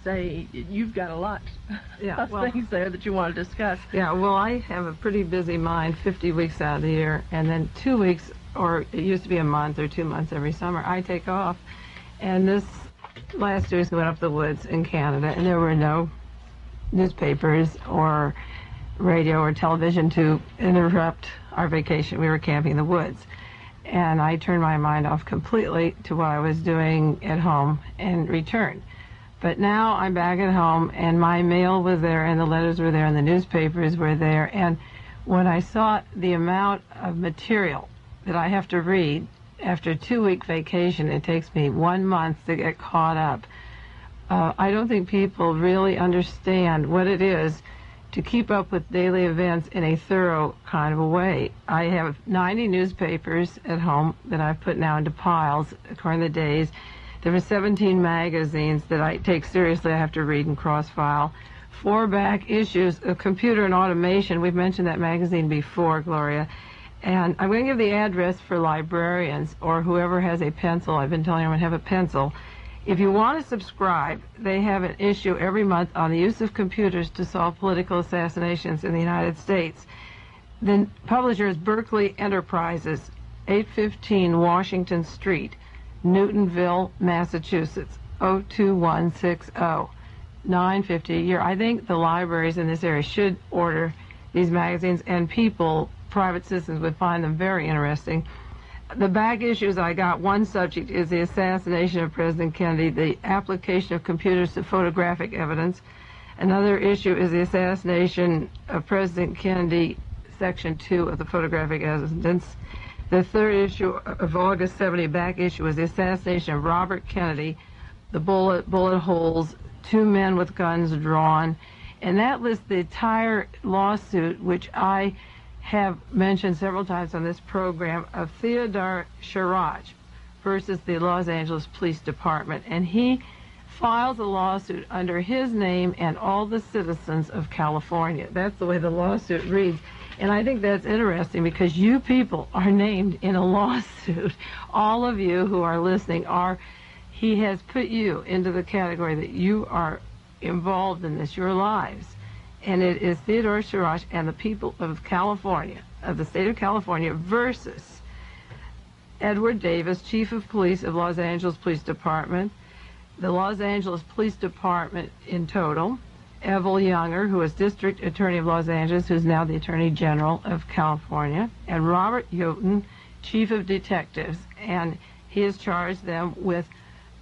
say you've got a lot Yeah, of things there that you want to discuss. Yeah, well, I have a pretty busy mind 50 weeks out of the year, and then 2 weeks, or it used to be a month or 2 months every summer, I take off. And this last 2 weeks we went up the woods in Canada, and there were no newspapers or radio or television to interrupt our vacation. We were camping in the woods. And I turned my mind off completely to what I was doing at home and returned. But now I'm back at home, and my mail was there, and the letters were there, and the newspapers were there. And when I saw the amount of material that I have to read after a 2-week vacation, it takes me 1 month to get caught up. I don't think people really understand what it is to keep up with daily events in a thorough kind of a way. I have 90 newspapers at home that I've put now into piles according to the days. There were 17 magazines that I take seriously. I have to read and cross-file. 4 back issues of Computer and Automation. We've mentioned that magazine before, Gloria. And I'm going to give the address for librarians or whoever has a pencil. I've been telling everyone to have a pencil. If you want to subscribe, they have an issue every month on the use of computers to solve political assassinations in the United States. The publisher is Berkeley Enterprises, 815 Washington Street, Newtonville, Massachusetts, 02160, $9.50 a year. I think the libraries in this area should order these magazines, and people, private citizens, would find them very interesting. The back issues I got, one subject is the assassination of President Kennedy, the application of computers to photographic evidence. Another issue is the assassination of President Kennedy, Section 2 of the photographic evidence. The third issue of August 70, back issue, is the assassination of Robert Kennedy, the bullet holes, 2 men with guns drawn. And that lists the entire lawsuit, which I have mentioned several times on this program, of Theodore Sharaj versus the Los Angeles Police Department. And he files a lawsuit under his name and all the citizens of California. That's the way the lawsuit reads. And I think that's interesting because you people are named in a lawsuit. All of you who are listening he has put you into the category that you are involved in this, your lives. And it is Theodore Sharaj and the people of California, of the state of California, versus Edward Davis, Chief of Police of Los Angeles Police Department, the Los Angeles Police Department in total, Evel Younger, who is District Attorney of Los Angeles, who's now the Attorney General of California, and Robert Yoten, Chief of Detectives. And he has charged them with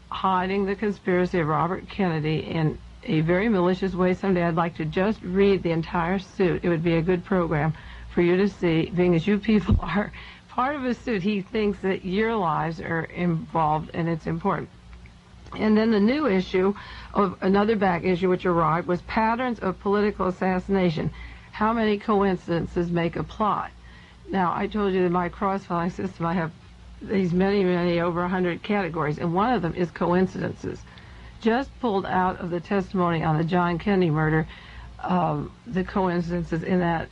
hiding the conspiracy of Robert Kennedy in a very malicious way. Someday I'd like to just read the entire suit. It would be a good program for you to see, being as you people are part of a suit. He thinks that your lives are involved, and it's important. And then the new issue of another back issue which arrived was patterns of political assassination. How many coincidences make a plot? Now, I told you that my cross-filing system, I have these many, over 100 categories, and one of them is coincidences. Just pulled out of the testimony on the John Kennedy murder, the coincidences in that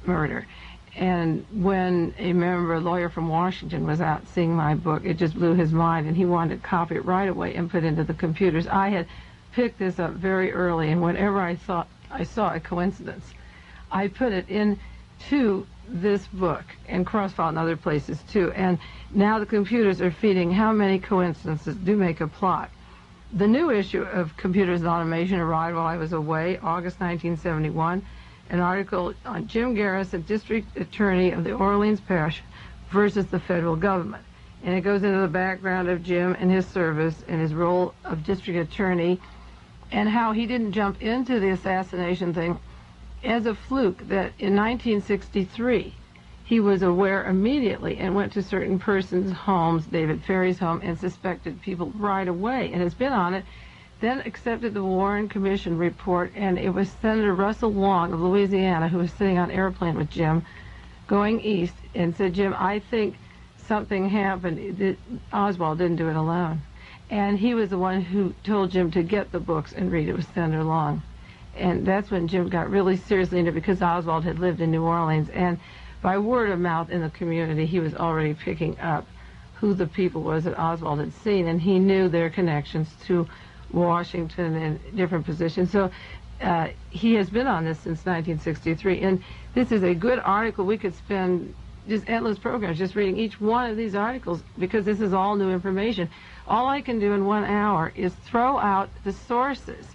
murder. And when a lawyer from Washington was out seeing my book, it just blew his mind, and he wanted to copy it right away and put it into the computers. I had picked this up very early, and whenever I thought I saw a coincidence, I put it into this book and cross-file in other places too. And now the computers are feeding how many coincidences do make a plot. The new issue of Computers and Automation arrived while I was away, August 1971, an article on Jim Garrison, District Attorney of the Orleans Parish versus the federal government. And it goes into the background of Jim and his service and his role of District Attorney, and how he didn't jump into the assassination thing as a fluke, that in 1963 he was aware immediately and went to certain persons' homes, David Ferry's home, and suspected people right away, and has been on it, then accepted the Warren Commission report. And it was Senator Russell Long of Louisiana who was sitting on an airplane with Jim going east and said, Jim, I think something happened. Oswald didn't do it alone. And he was the one who told Jim to get the books and read. It was Senator Long. And that's when Jim got really seriously into it, because Oswald had lived in New Orleans. And by word of mouth in the community, he was already picking up who the people was that Oswald had seen, and he knew their connections to Washington in different positions. So he has been on this since 1963, and this is a good article. We could spend just endless programs just reading each one of these articles because this is all new information. All I can do in 1 hour is throw out the sources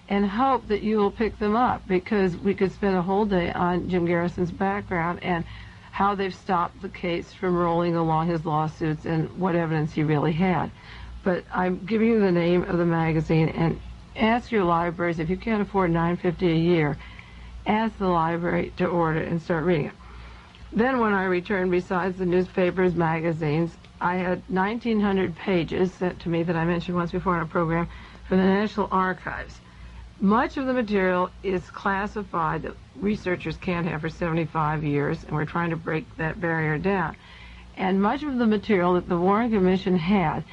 and hope that you will pick them up, because we could spend a whole day on Jim Garrison's background and how they've stopped the case from rolling along, his lawsuits, and what evidence he really had. But I'm giving you the name of the magazine, and ask your libraries, if you can't afford $9.50 a year, ask the library to order it and start reading it. Then when I returned, besides the newspapers, magazines, I had 1,900 pages sent to me that I mentioned once before in a program from the National Archives. Much of the material is classified that researchers can't have for 75 years, and we're trying to break that barrier down. And much of the material that the Warren Commission had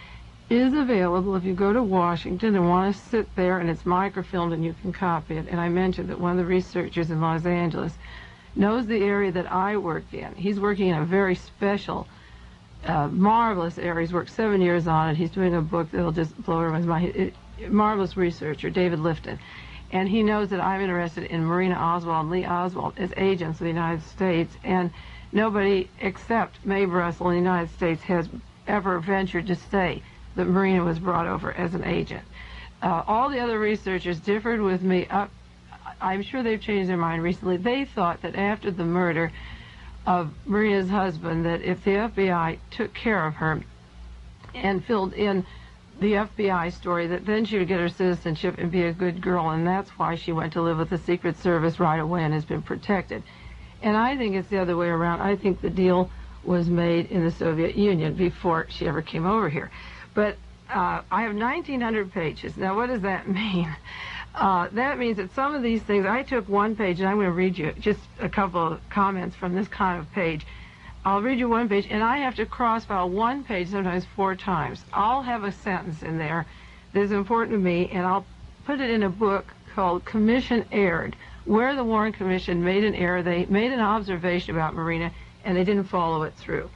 is available if you go to Washington and want to sit there, and it's microfilmed and you can copy it. And I mentioned that one of the researchers in Los Angeles knows the area that I work in. He's working in a very special, marvelous area. He's worked 7 years on it. He's doing a book that'll just blow everyone's mind. Marvelous researcher, David Lifton. And he knows that I'm interested in Marina Oswald and Lee Oswald as agents of the United States, and nobody except Mae Brussell in the United States has ever ventured to say that Marina was brought over as an agent. All the other researchers differed with me. I'm sure they've changed their mind recently. They thought that after the murder of Marina's husband, that if the FBI took care of her and filled in the FBI story, that then she would get her citizenship and be a good girl, and that's why she went to live with the Secret Service right away and has been protected. And I think it's the other way around. I think the deal was made in the Soviet Union before she ever came over here. But I have 1,900 pages. Now, what does that mean? That means that some of these things, I took one page, and I'm going to read you just a couple of comments from this kind of page. I'll read you one page, and I have to cross-file one page sometimes 4 times. I'll have a sentence in there that's important to me, and I'll put it in a book called Commission Erred, where the Warren Commission made an error. They made an observation about Marina, and they didn't follow it through.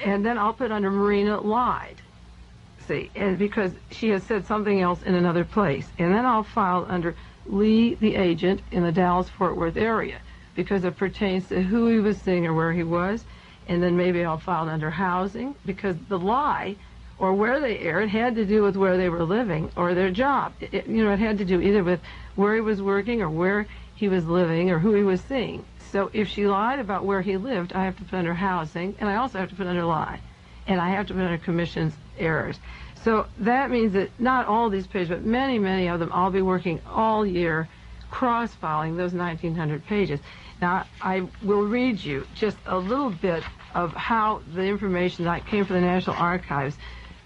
And then I'll put under Marina lied, see, and because she has said something else in another place. And then I'll file under Lee, the agent, in the Dallas-Fort Worth area, because it pertains to who he was seeing or where he was. And then maybe I'll file it under housing, because the lie or where they erred had to do with where they were living or their job. It had to do either with where he was working or where he was living or who he was seeing. So if she lied about where he lived, I have to put under housing, and I also have to put under lie. And I have to put under commission's errors. So that means that not all these pages, but many, many of them, I'll be working all year cross-filing those 1,900 pages. Now, I will read you just a little bit of how the information that came from the National Archives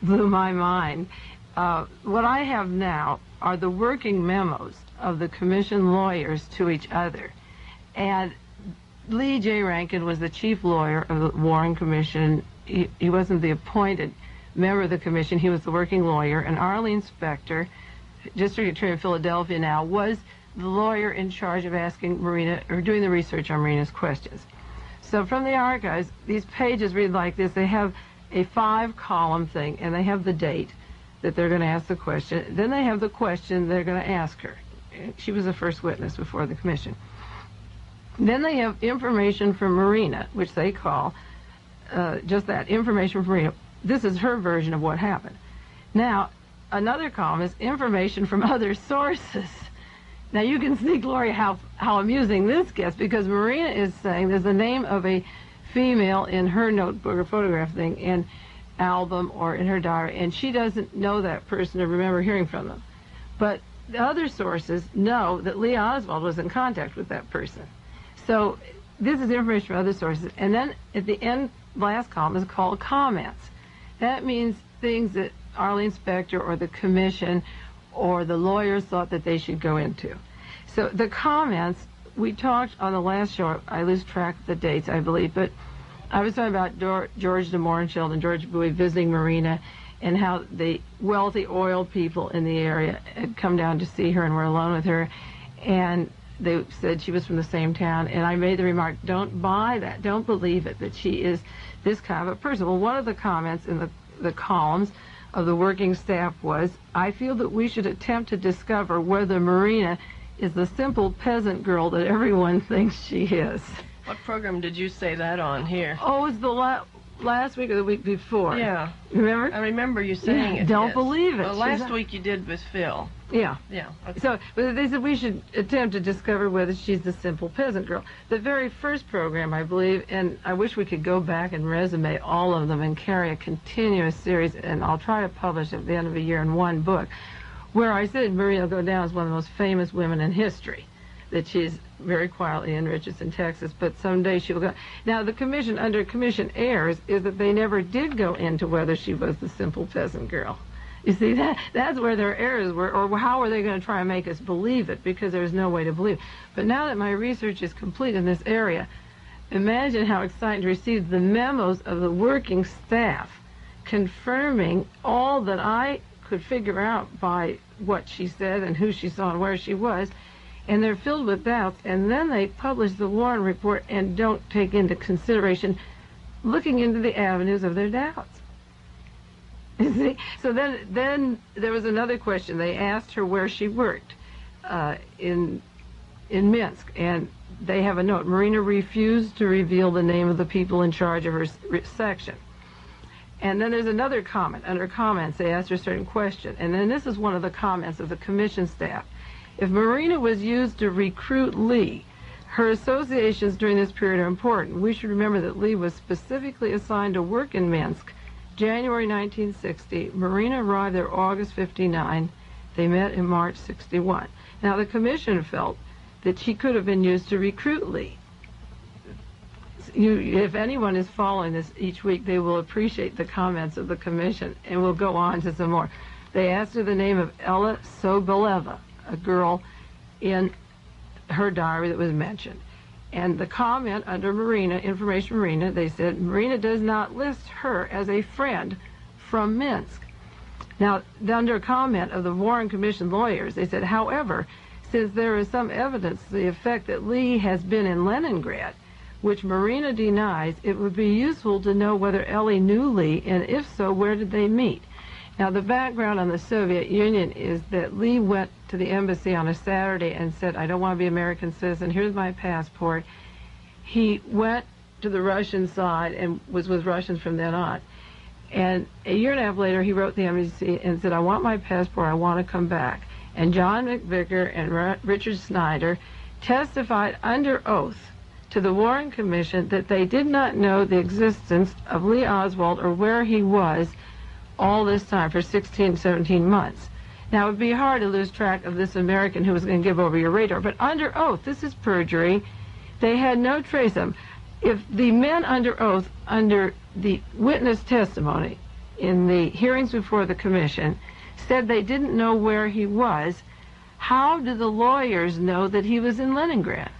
blew my mind. What I have now are the working memos of the commission lawyers to each other. And Lee J. Rankin was the chief lawyer of the Warren Commission. He wasn't the appointed member of the commission. He was the working lawyer. And Arlene Specter, district attorney of Philadelphia now, was the lawyer in charge of asking Marina, or doing the research on Marina's questions. So from the archives, these pages read like this. They have a 5-column thing, and they have the date that they're going to ask the question. Then they have the question they're going to ask her. She was the first witness before the commission. Then they have information from Marina, which they call just that, information from Marina. This is her version of what happened. Now, another column is information from other sources. Now, you can see, Gloria, how amusing this gets, because Marina is saying there's the name of a female in her notebook or photograph thing, in album or in her diary, and she doesn't know that person or remember hearing from them. But the other sources know that Lee Oswald was in contact with that person. So this is information from other sources. And then at the end, last column is called comments. That means things that Arlene Specter or the commission or the lawyers thought that they should go into. So the comments, we talked on the last show, I lose track of the dates, I believe, but I was talking about George de Mohrenschildt and George Bowie visiting Marina, and how the wealthy oil people in the area had come down to see her and were alone with her, and they said she was from the same town, and I made the remark, don't buy that, don't believe it, that she is this kind of a person. Well, one of the comments in the columns of the working staff was, I feel that we should attempt to discover whether Marina is the simple peasant girl that everyone thinks she is. What program did you say that on here? Oh, it was the last week or the week before. Yeah. Remember? I remember you saying it. Don't yes. believe it. Well, last week you did with Phil. Yeah. Yeah. Okay. So but they said we should attempt to discover whether she's the simple peasant girl. The very first program, I believe, and I wish we could go back and resume all of them and carry a continuous series, and I'll try to publish at the end of the year in one book, where I said Maria will go down as one of the most famous women in history, that she's very quietly in Richardson, Texas, but someday she will go. Now, the commission, under commission errors, is that they never did go into whether she was the simple peasant girl. You see, that's where their errors were, or how are they going to try and make us believe it, because there's no way to believe. But now that my research is complete in this area, imagine how exciting to receive the memos of the working staff confirming all that I could figure out by what she said and who she saw and where she was, and they're filled with doubts, and then they publish the Warren Report and don't take into consideration looking into the avenues of their doubts. You see? So then there was another question. They asked her where she worked in Minsk, and they have a note. Marina refused to reveal the name of the people in charge of her section. And then there's another comment. Under comments, they asked her a certain question. And then this is one of the comments of the commission staff. If Marina was used to recruit Lee, her associations during this period are important. We should remember that Lee was specifically assigned to work in Minsk, January 1960. Marina arrived there August 59. They met in March 61. Now, the commission felt that she could have been used to recruit Lee. If anyone is following this each week, they will appreciate the comments of the commission, and we'll go on to some more. They asked her the name of Ella Soboleva, a girl in her diary that was mentioned. And the comment under Marina, Information Marina, they said, Marina does not list her as a friend from Minsk. Now, under comment of the Warren Commission lawyers, they said, however, since there is some evidence to the effect that Lee has been in Leningrad, which Marina denies, it would be useful to know whether Ellie knew Lee, and if so, where did they meet? Now, the background on the Soviet Union is that Lee went to the embassy on a Saturday and said, I don't want to be an American citizen, here's my passport. He went to the Russian side and was with Russians from then on. And a year and a half later, he wrote the embassy and said, I want my passport, I want to come back. And John McVicker and Richard Snyder testified under oath to the Warren Commission that they did not know the existence of Lee Oswald or where he was all this time for 16, 17 months. Now, it would be hard to lose track of this American who was going to give over your radar, but under oath, this is perjury. They had no trace of him. If the men under oath, under the witness testimony in the hearings before the commission, said they didn't know where he was, how do the lawyers know that he was in Leningrad?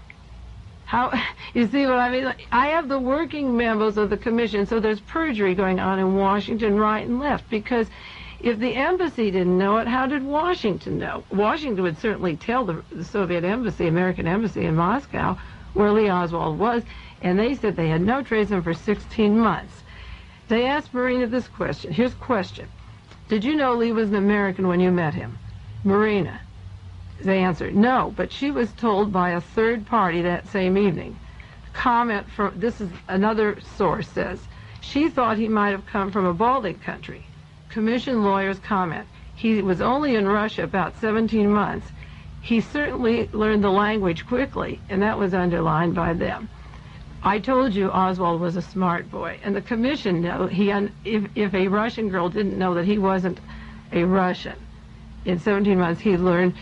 How, you see what I mean? I have the working memos of the commission, so there's perjury going on in Washington right and left, because if the embassy didn't know it, how did Washington know? Washington would certainly tell the Soviet embassy, American embassy in Moscow, where Lee Oswald was, and they said they had no trace of him for 16 months. They asked Marina this question. Here's the question. Did you know Lee was an American when you met him? Marina. They answered, no, but she was told by a third party that same evening. Comment from, this is another source says, she thought he might have come from a Baltic country. Commission lawyers comment, he was only in Russia about 17 months. He certainly learned the language quickly, and that was underlined by them. I told you Oswald was a smart boy, and the commission knew if a Russian girl didn't know that he wasn't a Russian, in 17 months he learned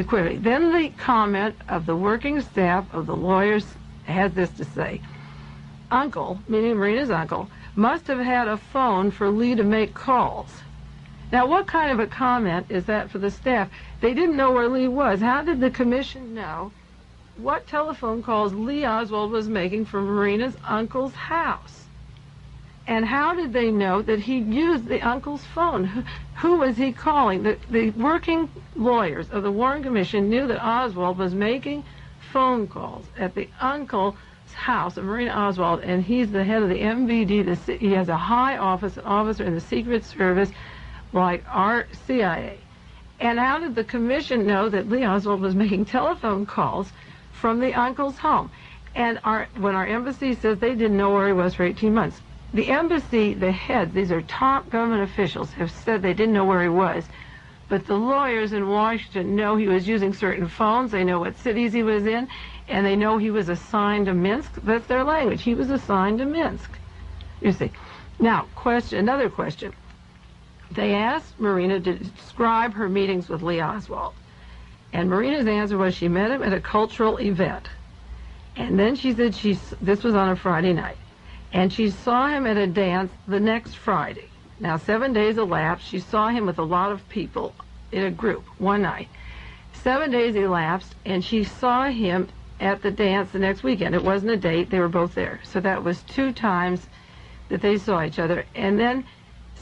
quickly. Then the comment of the working staff of the lawyers has this to say, Uncle, meaning Marina's uncle, must have had a phone for Lee to make calls. Now, what kind of a comment is that for the staff? They didn't know where Lee was. How did the commission know what telephone calls Lee Oswald was making from Marina's uncle's house? And how did they know that he used the uncle's phone? Who was he calling? The working lawyers of the Warren Commission knew that Oswald was making phone calls at the uncle's house of Marina Oswald, and he's the head of the MVD. He has a high officer in the Secret Service. like our CIA. And how did the commission know that Lee Oswald was making telephone calls from the uncle's home? And when our embassy says they didn't know where he was for 18 months, the embassy, the heads, these are top government officials, have said they didn't know where he was. But the lawyers in Washington know he was using certain phones, they know what cities he was in, and they know he was assigned to Minsk. That's their language. He was assigned to Minsk. You see. Now, another question. They asked Marina to describe her meetings with Lee Oswald. And Marina's answer was she met him at a cultural event. And then she said this was on a Friday night. And she saw him at a dance the next Friday. Now, 7 days elapsed. She saw him with a lot of people in a group one night. 7 days elapsed, and she saw him at the dance the next weekend. It wasn't a date. They were both there. So that was 2 times that they saw each other. And then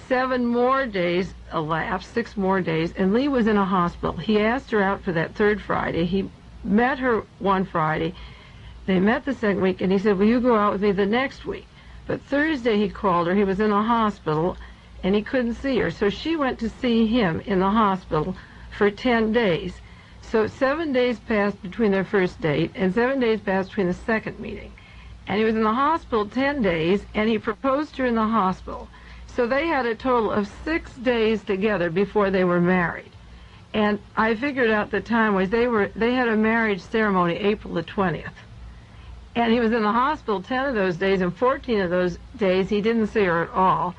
7 more days elapsed, 6 more days, and Lee was in a hospital. He asked her out for that 3rd Friday. He met her one Friday. They met the second week, and he said, will you go out with me the next week? But Thursday he called her. He was in a hospital, and he couldn't see her. So she went to see him in the hospital for 10 days. So 7 days passed between their first date, and 7 days passed between the second meeting. And he was in the hospital 10 days, and he proposed to her in the hospital. So they had a total of 6 days together before they were married. And I figured out the time was they had a marriage ceremony April the 20th. And he was in the hospital 10 of those days, and 14 of those days he didn't see her at all.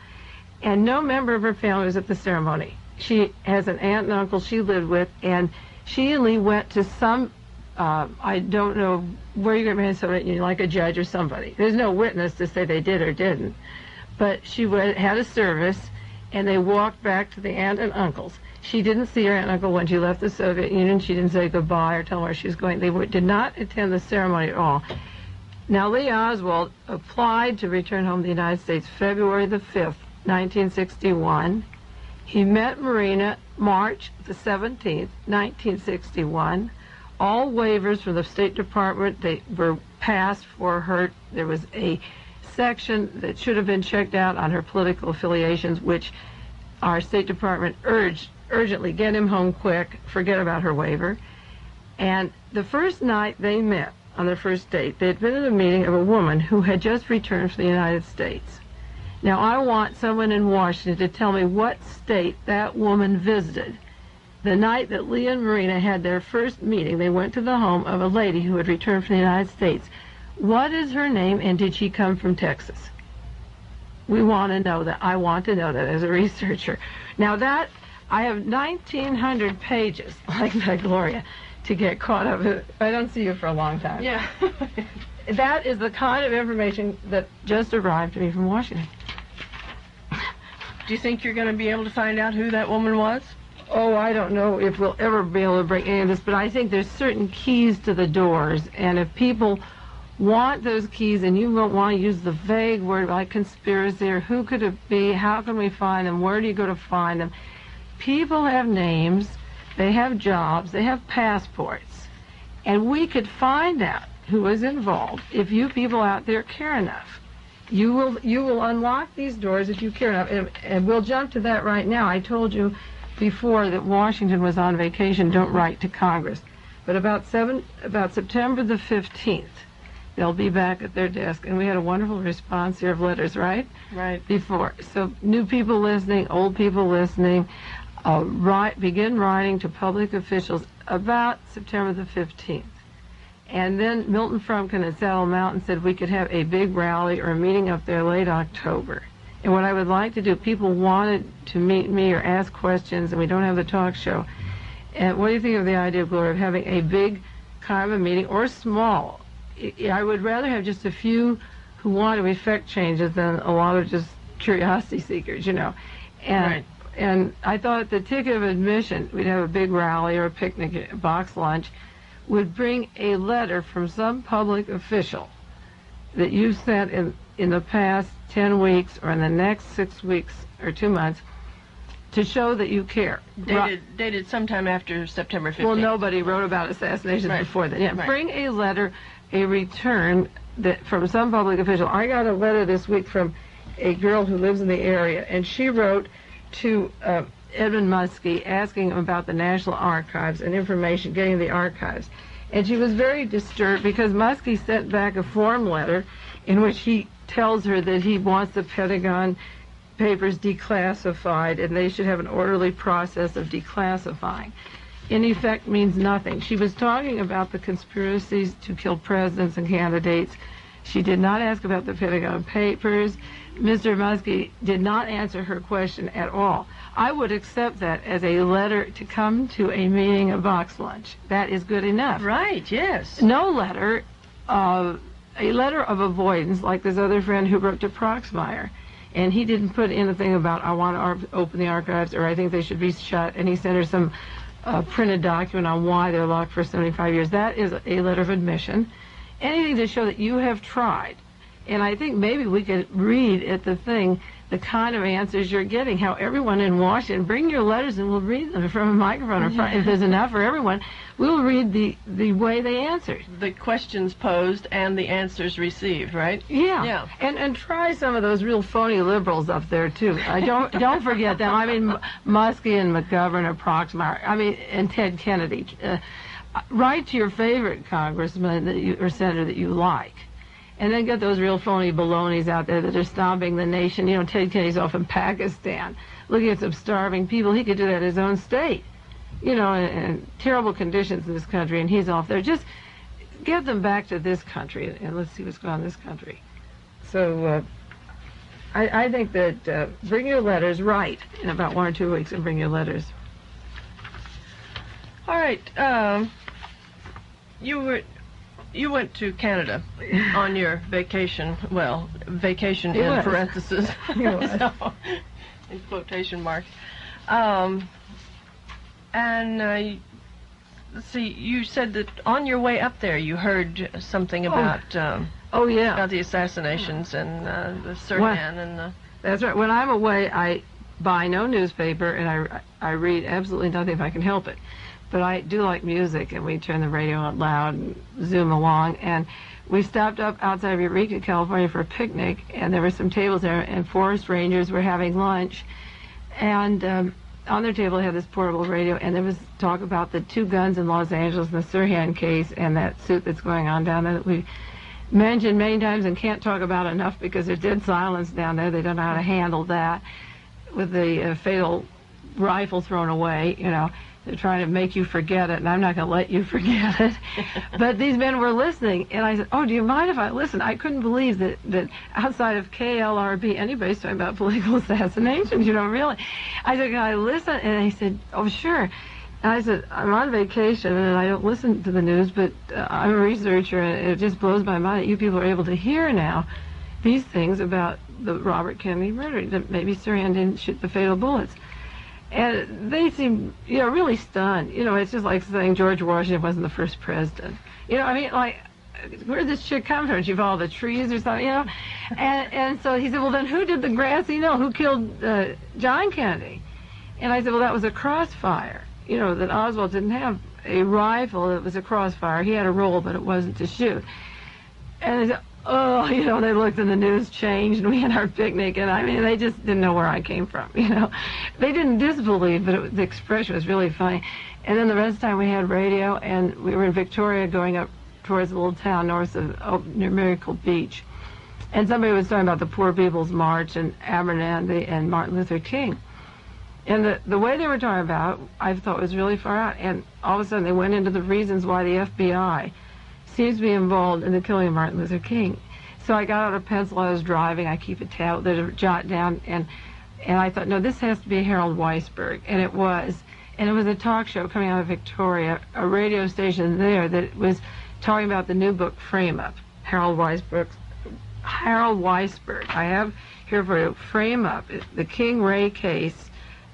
And no member of her family was at the ceremony. She has an aunt and uncle she lived with, and she and Lee went to some, I don't know where you get married, so like a judge or somebody. There's no witness to say they did or didn't. But she had a service, and they walked back to the aunt and uncles. She didn't see her aunt and uncle when she left the Soviet Union. She didn't say goodbye or tell them where she was going. They did not attend the ceremony at all. Now, Lee Oswald applied to return home to the United States February the 5th, 1961. He met Marina March the 17th, 1961. All waivers from the State Department, they were passed for her. There was a section that should have been checked out on her political affiliations, which our State Department urgently get him home quick, forget about her waiver. And the first night they met, on their first date, they had been at a meeting of a woman who had just returned from the United States. Now, I want someone in Washington to tell me what state that woman visited. The night that Lee and Marina had their first meeting, they went to the home of a lady who had returned from the United States. What is her name, and did she come from Texas? We want to know that. I want to know that as a researcher. Now that, I have 1,900 pages, like that, Gloria, to get caught up with. I don't see you for a long time. Yeah. That is the kind of information that just arrived to me from Washington. Do you think you're going to be able to find out who that woman was? Oh, I don't know if we'll ever be able to break any of this, but I think there's certain keys to the doors, and if people want those keys and you won't want to use the vague word like conspiracy or who could it be, how can we find them, where do you go to find them? People have names, they have jobs, they have passports, and we could find out who is involved if you people out there care enough. You will unlock these doors if you care enough, and we'll jump to that right now. I told you before that Washington was on vacation, don't write to Congress. But about September the 15th, they'll be back at their desk, and we had a wonderful response here of letters, right? Right. Before. So new people listening, old people listening, begin writing to public officials about September the 15th. And then Milton Frumkin at Saddle Mountain said we could have a big rally or a meeting up there late October. And what I would like to do, people wanted to meet me or ask questions, and we don't have the talk show. And what do you think of the idea, Gloria, of having a big kind of a meeting, or small? I would rather have just a few who want to effect changes than a lot of just curiosity seekers, you know. And, right. And I thought the ticket of admission, we'd have a big rally or a picnic, a box lunch, would bring a letter from some public official that you sent in the past 10 weeks or in the next 6 weeks or 2 months to show that you care. Dated sometime after September 15th. Well, nobody wrote about assassinations right. before then. Yeah, right. Bring a letter, a return from some public official. I got a letter this week from a girl who lives in the area, and she wrote to Edmund Muskie asking him about the National Archives and information, getting the archives. And she was very disturbed because Muskie sent back a form letter in which he tells her that he wants the Pentagon papers declassified and they should have an orderly process of declassifying. In effect means nothing. She was talking about the conspiracies to kill presidents and candidates. She did not ask about the Pentagon papers. Mr. Muskie did not answer her question at all. I would accept that as a letter to come to a meeting, a box lunch. That is good enough. Right, yes. No letter, a letter of avoidance, like this other friend who wrote to Proxmire. And he didn't put anything about, I want to open the archives, or I think they should be shut. And he sent her some printed document on why they're locked for 75 years. That is a letter of admission. Anything to show that you have tried. And I think maybe we could read at the thing the kind of answers you're getting, how everyone in Washington, bring your letters and we'll read them from a microphone. Or if there's enough for everyone, we'll read the way they answered. The questions posed and the answers received, right? Yeah. And try some of those real phony liberals up there, too. Don't forget them. I mean, Muskie and McGovern and Proxmire, and Ted Kennedy. Write to your favorite congressman or senator that you like. And then get those real phony balonies out there that are stomping the nation. You know, Ted Kennedy's off in Pakistan, looking at some starving people. He could do that in his own state. You know, and terrible conditions in this country, and he's off there. Just get them back to this country, and let's see what's going on in this country. So I think that bring your letters, write in about 1 or 2 weeks, and bring your letters. All right. You went to Canada on your vacation. Well, vacation in parentheses. So, in quotation marks. And let's see, you said that on your way up there you heard something about about the assassinations and the Sirhan and the... That's right. When I'm away, I buy no newspaper and I read absolutely nothing if I can help it. But I do like music, and we turn the radio out loud and zoom along. And we stopped up outside of Eureka, California for a picnic, and there were some tables there, and forest rangers were having lunch. And on their table they had this portable radio, and there was talk about the 2 guns in Los Angeles and the Sirhan case and that suit that's going on down there that we mentioned many times and can't talk about enough because there's dead silence down there. They don't know how to handle that with the fatal rifle thrown away, you know. They're trying to make you forget it, and I'm not going to let you forget it. But these men were listening, and I said, oh, do you mind if I listen? I couldn't believe that outside of KLRB, anybody's talking about political assassinations, you know, really. I said, can I listen? And he said, oh, sure. And I said, I'm on vacation, and I don't listen to the news, but I'm a researcher, and it just blows my mind that you people are able to hear now these things about the Robert Kennedy murder, that maybe Sirhan didn't shoot the fatal bullets. And they seem, you know, really stunned. You know, it's just like saying George Washington wasn't the first president. You know, I mean, like, where did this chick come from? She followed the trees or something, you know? And so he said, well, then who did the grassy knoll? Who killed John Kennedy? And I said, well, that was a crossfire. You know, that Oswald didn't have a rifle. It was a crossfire. He had a roll, but it wasn't to shoot. And they said, oh, you know, they looked and the news changed, and we had our picnic, and I mean, they just didn't know where I came from, you know. They didn't disbelieve, but the expression was really funny. And then the rest of the time we had radio, and we were in Victoria going up towards a little town north of near Miracle Beach. And somebody was talking about the Poor People's March and Abernathy and Martin Luther King. And the way they were talking about, I thought was really far out. And all of a sudden they went into the reasons why the FBI seems to be involved in the killing of Martin Luther King. So I got out a pencil. I was driving. I keep a tab there to jot down. And I thought, no, this has to be Harold Weisberg. And it was. And it was a talk show coming out of Victoria, a radio station there that was talking about the new book, Frame Up. Harold Weisberg. I have here for you, Frame Up, the King Ray case,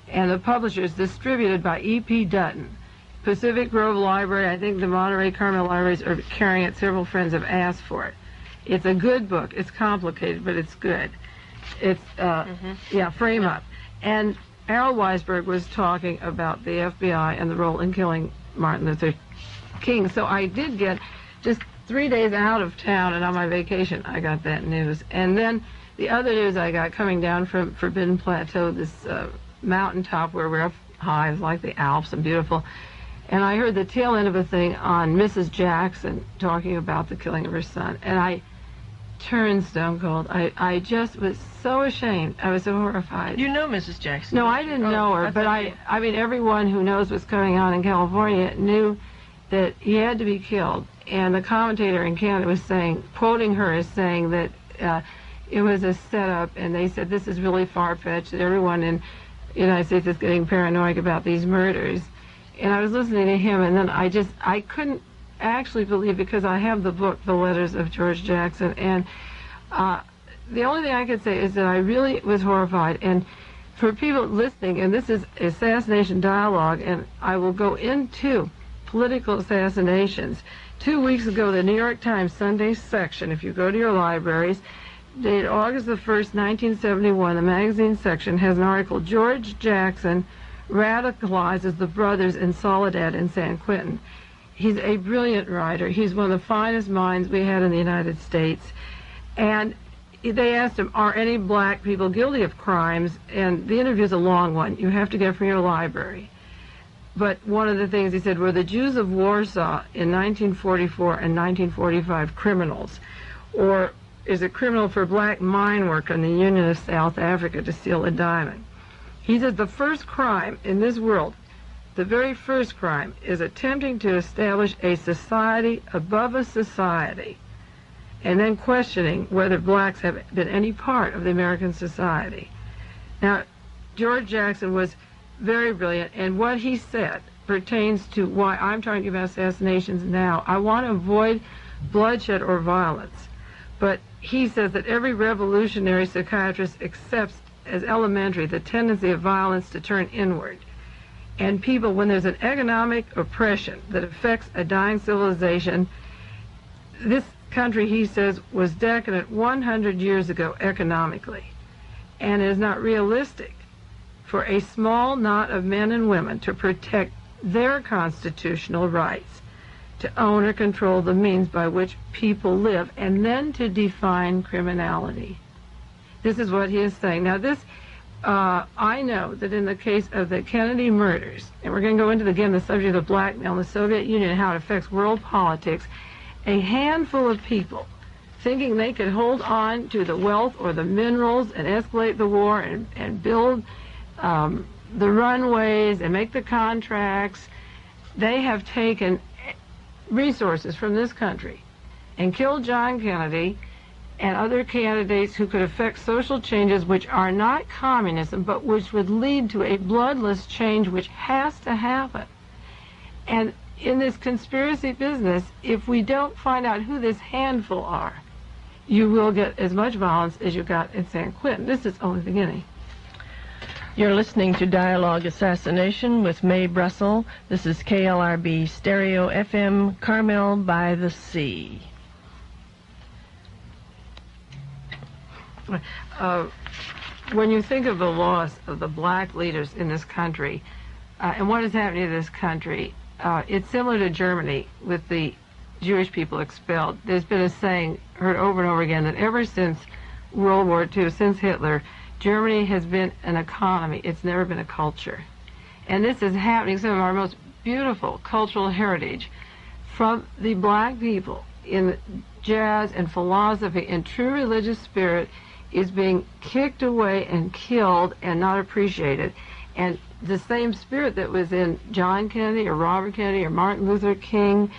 and the publishers distributed by E.P. Dutton. Pacific Grove Library, I think the Monterey Carmel Libraries are carrying it. Several friends have asked for it. It's a good book. It's complicated, but it's good. It's, Frame Up. And Harold Weisberg was talking about the FBI and the role in killing Martin Luther King. So I did get, just 3 days out of town and on my vacation, I got that news. And then the other news I got coming down from Forbidden Plateau, this mountaintop where we're up high. It was like the Alps and beautiful. And I heard the tail end of a thing on Mrs. Jackson talking about the killing of her son. And I turned stone cold. I just was so ashamed. I was so horrified. You know Mrs. Jackson? No, I didn't know her, but I mean, everyone who knows what's going on in California knew that he had to be killed. And the commentator in Canada was saying, quoting her as saying that it was a setup, and they said this is really far-fetched, that everyone in the United States is getting paranoid about these murders. And I was listening to him, and then I couldn't actually believe, because I have the book, The Letters of George Jackson, and the only thing I could say is that I really was horrified. And for people listening, and this is Assassination Dialogue, and I will go into political assassinations. 2 weeks ago, the New York Times Sunday section, if you go to your libraries, dated August the 1st, 1971, the magazine section has an article, George Jackson radicalizes the brothers in Soledad in San Quentin. He's a brilliant writer. He's one of the finest minds we had in the United States. And they asked him, are any black people guilty of crimes? And the interview's a long one. You have to get it from your library. But one of the things he said were the Jews of Warsaw in 1944 and 1945 criminals, or is it criminal for black mine worker in the Union of South Africa to steal a diamond? He says the first crime in this world, the very first crime, is attempting to establish a society above a society, and then questioning whether blacks have been any part of the American society. Now, George Jackson was very brilliant, and what he said pertains to why I'm talking about assassinations now. I want to avoid bloodshed or violence, but he says that every revolutionary psychiatrist accepts as elementary the tendency of violence to turn inward. And people, when there's an economic oppression that affects a dying civilization, this country, he says, was decadent 100 years ago economically, and it is not realistic for a small knot of men and women to protect their constitutional rights to own or control the means by which people live, and then to define criminality. This is what he is saying. Now this, I know that in the case of the Kennedy murders, and we're going to go into, again, the subject of blackmail in the Soviet Union and how it affects world politics, a handful of people thinking they could hold on to the wealth or the minerals and escalate the war and build the runways and make the contracts, they have taken resources from this country and killed John Kennedy and other candidates who could affect social changes which are not communism, but which would lead to a bloodless change which has to happen. And in this conspiracy business, if we don't find out who this handful are, you will get as much violence as you got in San Quentin. This is only the beginning. You're listening to Dialogue Assassination with Mae Brussell. This is KLRB Stereo FM, Carmel by the Sea. When you think of the loss of the black leaders in this country and what is happening to this country, it's similar to Germany with the Jewish people expelled. There's been a saying heard over and over again that ever since World War II, since Hitler, Germany has been an economy. It's never been a culture. And this is happening. Some of our most beautiful cultural heritage from the black people in jazz and philosophy and true religious spirit is being kicked away and killed and not appreciated. And the same spirit that was in John Kennedy or Robert Kennedy or Martin Luther King,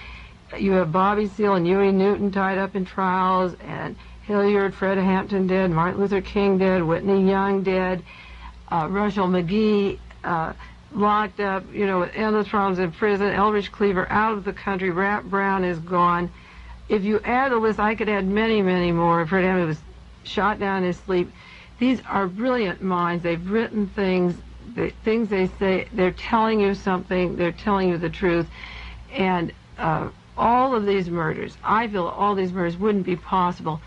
you have Bobby Seale and Huey Newton tied up in trials, and Hilliard, Fred Hampton dead, Martin Luther King dead, Whitney Young dead, Russell McGee locked up, with endless problems in prison, Eldridge Cleaver out of the country, Rap Brown is gone. If you add the list, I could add many, many more. Fred Hampton was shot down in his sleep. These are brilliant minds. They've written things, the things they say, they're telling you something, they're telling you the truth. And all of these murders, I feel all these murders wouldn't be possible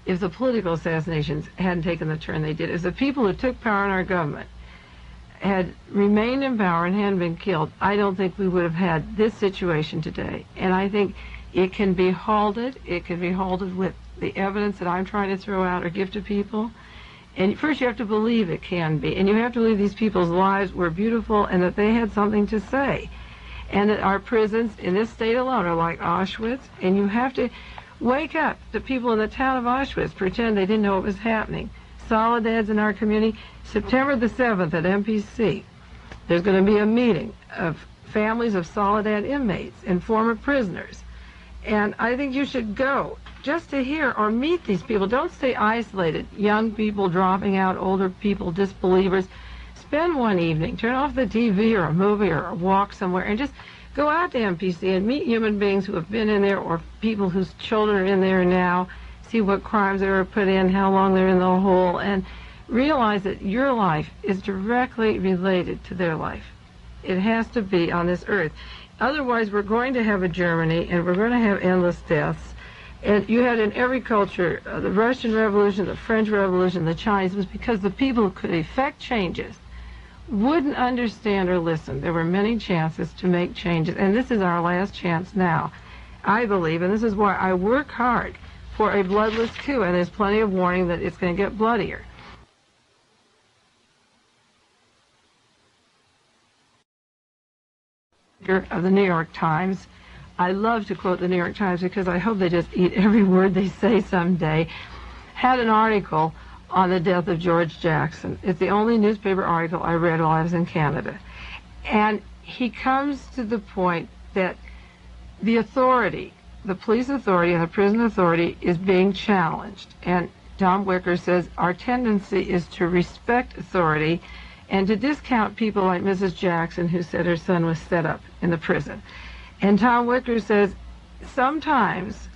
if the political assassinations hadn't taken the turn they did. If the people who took power in our government had remained in power and hadn't been killed, I don't think we would have had this situation today. And I think it can be halted. It can be halted with the evidence that I'm trying to throw out or give to people. And first you have to believe it can be, and you have to believe these people's lives were beautiful and that they had something to say. And that our prisons in this state alone are like Auschwitz, and you have to wake up. The people in the town of Auschwitz pretend they didn't know what was happening. Soledad's in our community. September the 7th at MPC, there's going to be a meeting of families of Soledad inmates and former prisoners. And I think you should go just to hear or meet these people. Don't stay isolated. Young people dropping out, older people, disbelievers. Spend one evening, turn off the TV or a movie or a walk somewhere, and just go out to MPC and meet human beings who have been in there or people whose children are in there now, see what crimes they were put in, how long they're in the hole, and realize that your life is directly related to their life. It has to be on this earth. Otherwise, we're going to have a Germany, and we're going to have endless deaths. And you had in every culture, the Russian Revolution, the French Revolution, the Chinese, was because the people who could effect changes wouldn't understand or listen. There were many chances to make changes, and this is our last chance now, I believe, and this is why I work hard for a bloodless coup, and there's plenty of warning that it's going to get bloodier. Of the New York Times. I love to quote the New York Times because I hope they just eat every word they say someday. Had an article on the death of George Jackson. It's the only newspaper article I read while I was in Canada. And he comes to the point that the authority, the police authority and the prison authority is being challenged. And Tom Wicker says our tendency is to respect authority and to discount people like Mrs. Jackson, who said her son was set up in the prison. And Tom Wicker says sometimes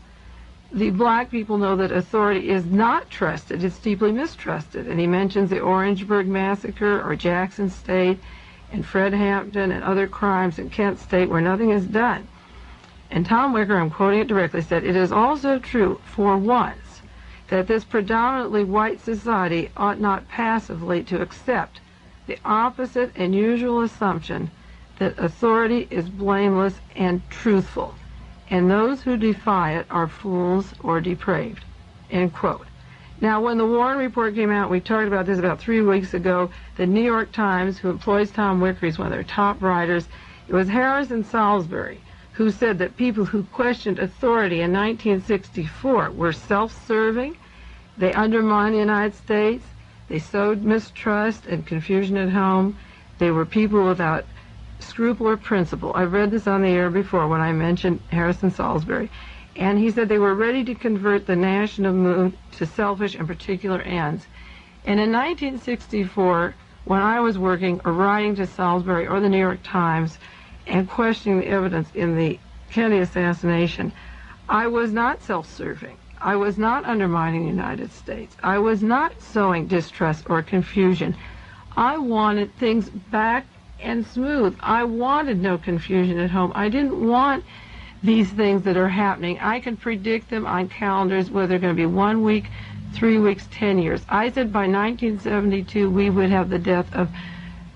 the black people know that authority is not trusted, it's deeply mistrusted. And he mentions the Orangeburg Massacre or Jackson State and Fred Hampton and other crimes in Kent State where nothing is done. And Tom Wicker, I'm quoting it directly, said, "It is also true for once that this predominantly white society ought not passively to accept the opposite and usual assumption that authority is blameless and truthful, and those who defy it are fools or depraved." End quote. Now, when the Warren Report came out, we talked about this about 3 weeks ago, the New York Times, who employs Tom Wicker, is one of their top writers. It was Harrison Salisbury who said that people who questioned authority in 1964 were self-serving, they undermined the United States, they sowed mistrust and confusion at home. They were people without scruple or principle. I've read this on the air before when I mentioned Harrison Salisbury. And he said they were ready to convert the national mood to selfish and particular ends. And in 1964, when I was working or writing to Salisbury or the New York Times and questioning the evidence in the Kennedy assassination, I was not self-serving. I was not undermining the United States. I was not sowing distrust or confusion. I wanted things back and smooth. I wanted no confusion at home. I didn't want these things that are happening. I can predict them on calendars, whether they're going to be 1 week, 3 weeks, 10 years. I said by 1972 we would have the death of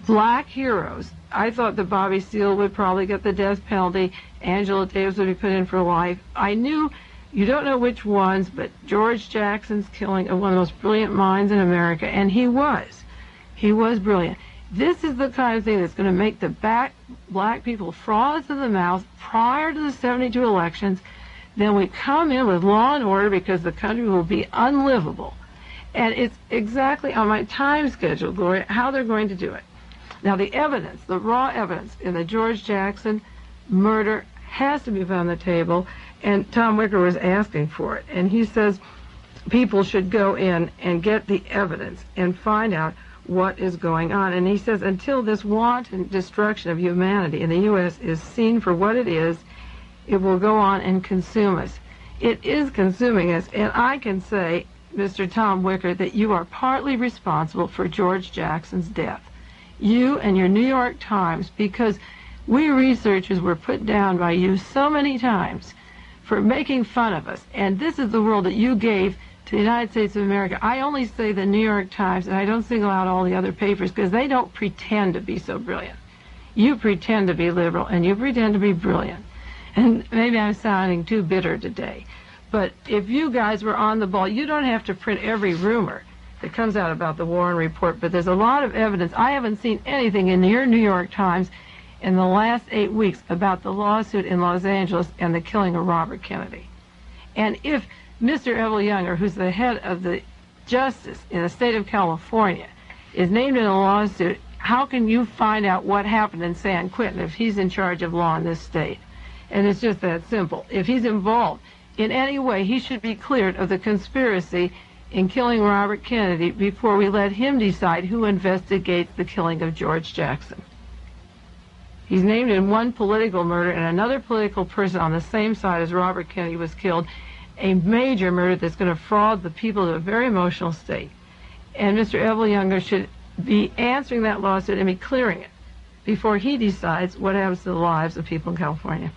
black heroes. I thought that Bobby Seale would probably get the death penalty. Angela Davis would be put in for life. I knew, you don't know which ones, but George Jackson's killing of one of the most brilliant minds in America, and he was. He was brilliant. This is the kind of thing that's going to make the black people froth to the mouth prior to the 72 elections. Then we come in with law and order because the country will be unlivable. And it's exactly on my time schedule, Gloria, how they're going to do it. Now, the evidence, the raw evidence in the George Jackson murder has to be put on the table, and Tom Wicker was asking for it. And he says people should go in and get the evidence and find out what is going on. And he says until this wanton destruction of humanity in the U.S. is seen for what it is, it will go on and consume us. It is consuming us, and I can say, Mr. Tom Wicker, that you are partly responsible for George Jackson's death. You and your New York Times, because we researchers were put down by you so many times for making fun of us, and this is the world that you gave to the United States of America. I only say the New York Times, and I don't single out all the other papers because they don't pretend to be so brilliant. You pretend to be liberal, and you pretend to be brilliant. And maybe I'm sounding too bitter today, but if you guys were on the ball, you don't have to print every rumor that comes out about the Warren Report, but there's a lot of evidence. I haven't seen anything in your New York Times in the last 8 weeks about the lawsuit in Los Angeles and the killing of Robert Kennedy. And if Mr. Evel Younger, who's the head of the justice in the state of California, is named in a lawsuit, how can you find out what happened in San Quentin if he's in charge of law in this state? And it's just that simple. If he's involved in any way, he should be cleared of the conspiracy in killing Robert Kennedy before we let him decide who investigates the killing of George Jackson. He's named in one political murder, and another political person on the same side as Robert Kennedy was killed, a major murder that's going to fraud the people to a very emotional state. And Mr. Evel Younger should be answering that lawsuit and be clearing it before he decides what happens to the lives of people in California.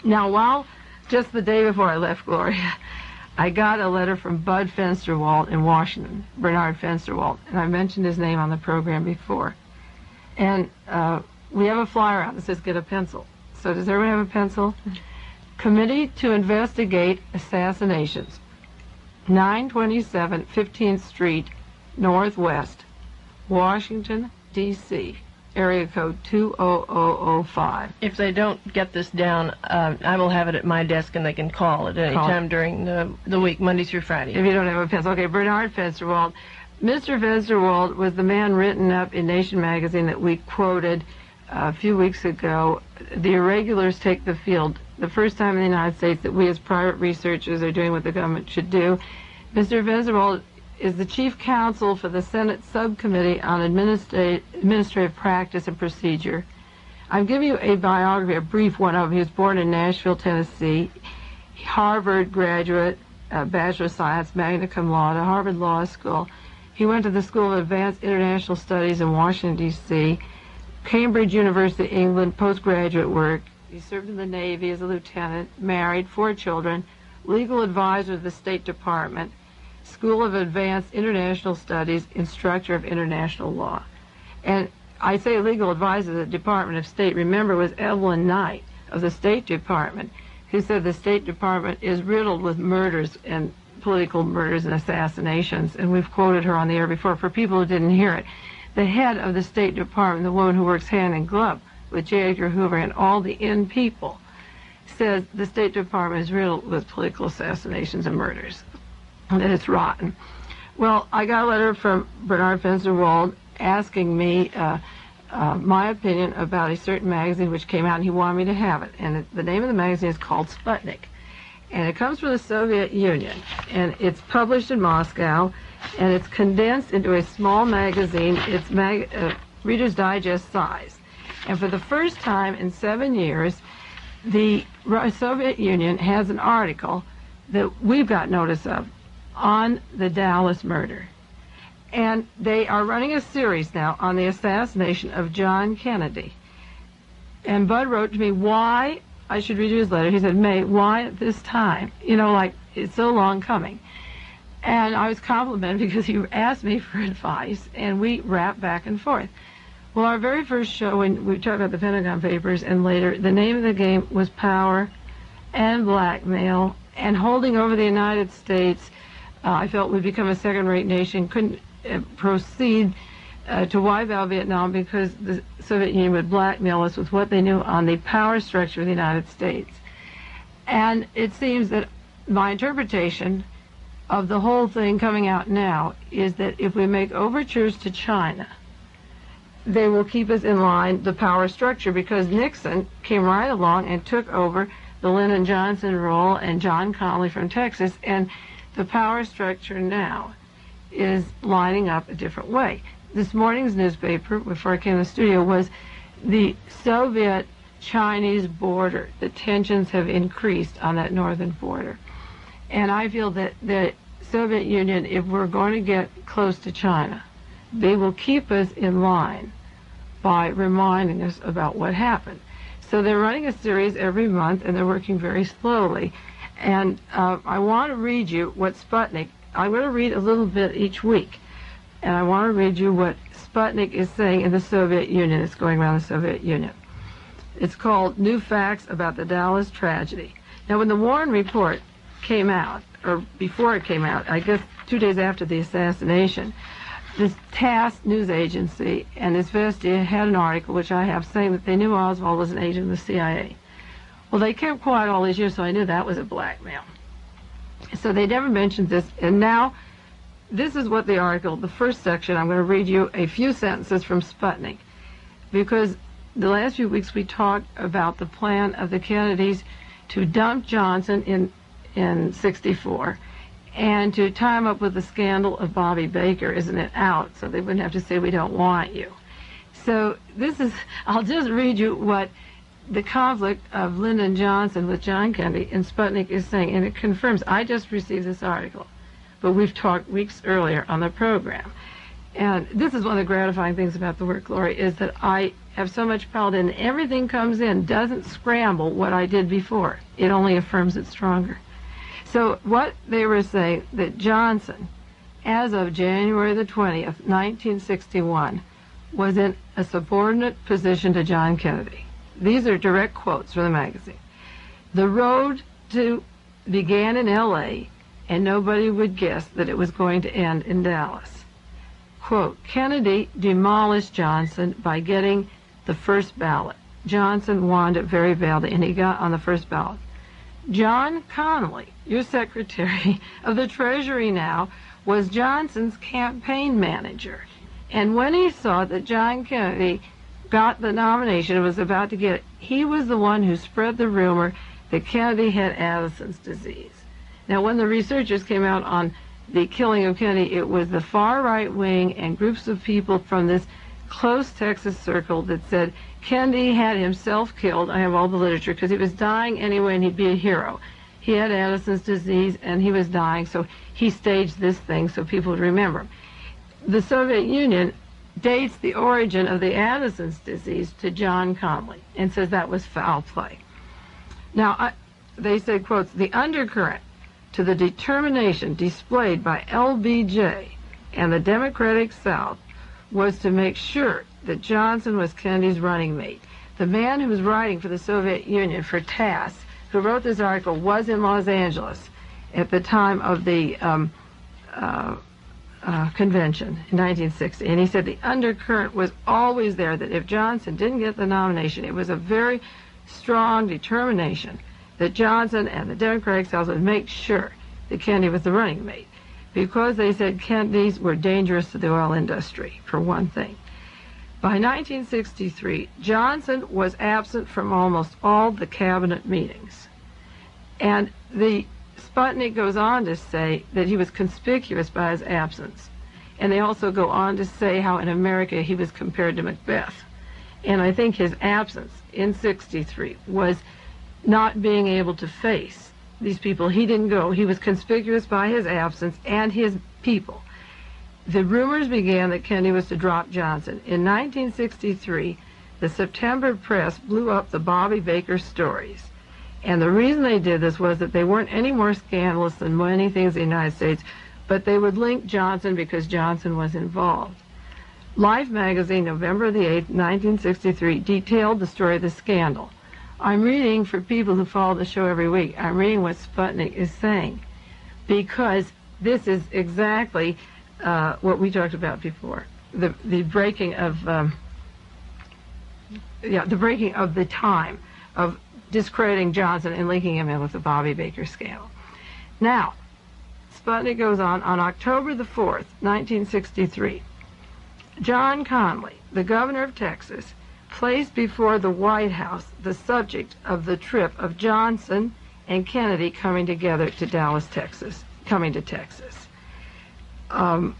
Now, just the day before I left Gloria, I got a letter from Bud Fensterwald in Washington, Bernard Fensterwald, and I mentioned his name on the program before. And we have a flyer out that says, get a pencil. So does everyone have a pencil? Committee to Investigate Assassinations, 927 15th Street, Northwest, Washington, D.C., area code 20005. If they don't get this down, I will have it at my desk, and they can call at any time during the week, Monday through Friday. If you don't have a pencil. Okay, Bernard Fensterwald. Mr. Fensterwald was the man written up in Nation magazine that we quoted a few weeks ago. The irregulars take the field. The first time in the United States that we as private researchers are doing what the government should do. Mr. Fensterwald is the chief counsel for the Senate Subcommittee on Administrative Practice and Procedure. I'm giving you a biography, a brief one of him. He was born in Nashville, Tennessee, Harvard graduate, Bachelor of Science, magna cum laude, Harvard Law School. He went to the School of Advanced International Studies in Washington, D.C., Cambridge University, England, postgraduate work. He served in the Navy as a lieutenant, married, 4 children, legal advisor of the State Department, School of Advanced International Studies, instructor of international law. And I say legal advisor of the Department of State, remember, was Evelyn Knight of the State Department, who said the State Department is riddled with murders and political murders and assassinations, and we've quoted her on the air before. For people who didn't hear it, the head of the State Department, the woman who works hand in glove with J. Edgar Hoover and all the in people, says the State Department is riddled with political assassinations and murders, and that it's rotten. Well, I got a letter from Bernard Fensterwald asking me my opinion about a certain magazine which came out, and he wanted me to have it. And the name of the magazine is called Sputnik. And it comes from the Soviet Union, and it's published in Moscow, and it's condensed into a small magazine. It's Reader's Digest size. And for the first time in 7 years, the Soviet Union has an article that we've got notice of on the Dallas murder. And they are running a series now on the assassination of John Kennedy. And Bud wrote to me why I should read you his letter. He said, Mae, why at this time? You know, like, it's so long coming. And I was complimented because he asked me for advice, and we rapped back and forth. Well, our very first show, when we talked about the Pentagon Papers, and later, the name of the game was Power and Blackmail, and holding over the United States, I felt would become a second-rate nation, couldn't proceed to wipe out Vietnam because the Soviet Union would blackmail us with what they knew on the power structure of the United States. And it seems that my interpretation of the whole thing coming out now is that if we make overtures to China, they will keep us in line, the power structure, because Nixon came right along and took over the Lyndon Johnson role and John Connally from Texas, and the power structure now is lining up a different way. This morning's newspaper, before I came to the studio, was the Soviet-Chinese border. The tensions have increased on that northern border. And I feel that the Soviet Union, if we're going to get close to China, they will keep us in line by reminding us about what happened. So they're running a series every month, and they're working very slowly. And I want to read you what Sputnik, I'm going to read a little bit each week, and I want to read you what Sputnik is saying in the Soviet Union. It's going around the Soviet Union. It's called New Facts About the Dallas Tragedy. Now, when the Warren Report came out, or before it came out, I guess 2 days after the assassination, this TASS news agency and Izvestia had an article, which I have, saying that they knew Oswald was an agent of the CIA. Well, they kept quiet all these years, so I knew that was a blackmail. So they never mentioned this, and now this is what the article, the first section, I'm going to read you a few sentences from Sputnik, because the last few weeks we talked about the plan of the Kennedys to dump Johnson in 64 and to tie him up with the scandal of Bobby Baker, isn't it, out, so they wouldn't have to say we don't want you. So this is, I'll just read you what the conflict of Lyndon Johnson with John Kennedy in Sputnik is saying, and it confirms. I just received this article, but we've talked weeks earlier on the program. And this is one of the gratifying things about the work, Lori, is that I have so much piled in. Everything comes in, doesn't scramble what I did before. It only affirms it stronger. So what they were saying, that Johnson, as of January the 20th, 1961, was in a subordinate position to John Kennedy. These are direct quotes from the magazine. The road began in L.A., and nobody would guess that it was going to end in Dallas. Quote, Kennedy demolished Johnson by getting the first ballot. Johnson wanted it very badly, and he got on the first ballot. John Connally, your Secretary of the Treasury now, was Johnson's campaign manager. And when he saw that John Kennedy got the nomination and was about to get it, he was the one who spread the rumor that Kennedy had Addison's disease. Now, when the researchers came out on the killing of Kennedy, it was the far right wing and groups of people from this close Texas circle that said Kennedy had himself killed. I have all the literature, because he was dying anyway and he'd be a hero. He had Addison's disease and he was dying, so he staged this thing so people would remember him. The Soviet Union dates the origin of the Addison's disease to John Connally and says that was foul play. Now, they say, quotes, the undercurrent to the determination displayed by LBJ and the Democratic South was to make sure that Johnson was Kennedy's running mate. The man who was writing for the Soviet Union, for TASS, who wrote this article, was in Los Angeles at the time of the convention in 1960. And he said the undercurrent was always there, that if Johnson didn't get the nomination, it was a very strong determination that Johnson and the Democratic South would make sure that Kennedy was the running mate, because they said Kennedys were dangerous to the oil industry, for one thing. By 1963, Johnson was absent from almost all the cabinet meetings. And the Sputnik goes on to say that he was conspicuous by his absence. And they also go on to say how in America he was compared to Macbeth. And I think his absence in 63 was not being able to face these people. He didn't go. He was conspicuous by his absence and his people. The rumors began that Kennedy was to drop Johnson. In 1963, the September press blew up the Bobby Baker stories. And the reason they did this was that they weren't any more scandalous than many things in the United States, but they would link Johnson because Johnson was involved. Life magazine, November the 8th, 1963, detailed the story of the scandal. I'm reading, for people who follow the show every week, I'm reading what Sputnik is saying, because this is exactly what we talked about before, the breaking of the time of discrediting Johnson and linking him in with the Bobby Baker scandal. Now, Sputnik goes on October the 4th, 1963, John Connally, the governor of Texas, placed before the White House the subject of the trip of Johnson and Kennedy coming together to Dallas, Texas, coming to Texas. Kennedy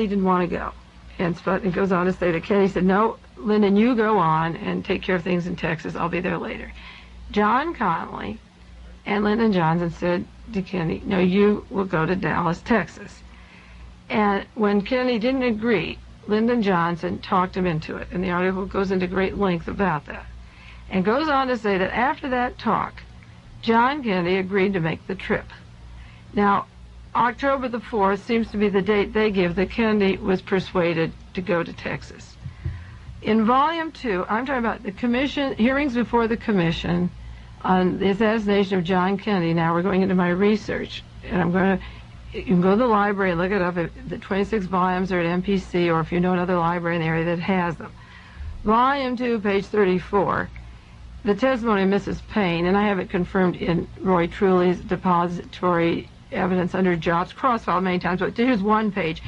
didn't want to go. And Sputnik goes on to say that Kennedy said, no, Lyndon, you go on and take care of things in Texas. I'll be there later. John Connally and Lyndon Johnson said to Kennedy, no, you will go to Dallas, Texas. And when Kennedy didn't agree, Lyndon Johnson talked him into it. And the article goes into great length about that. And goes on to say that after that talk, John Kennedy agreed to make the trip. Now, October the 4th seems to be the date they give that Kennedy was persuaded to go to Texas. In Volume 2, I'm talking about the commission, hearings before the commission on the assassination of John Kennedy. Now we're going into my research, and you can go to the library and look it up. The 26 volumes are at MPC, or if you know another library in the area that has them. Volume 2, page 34, the testimony of Mrs. Payne, and I have it confirmed in Roy Truly's depository evidence under Jobs cross-file many times, but here's one page.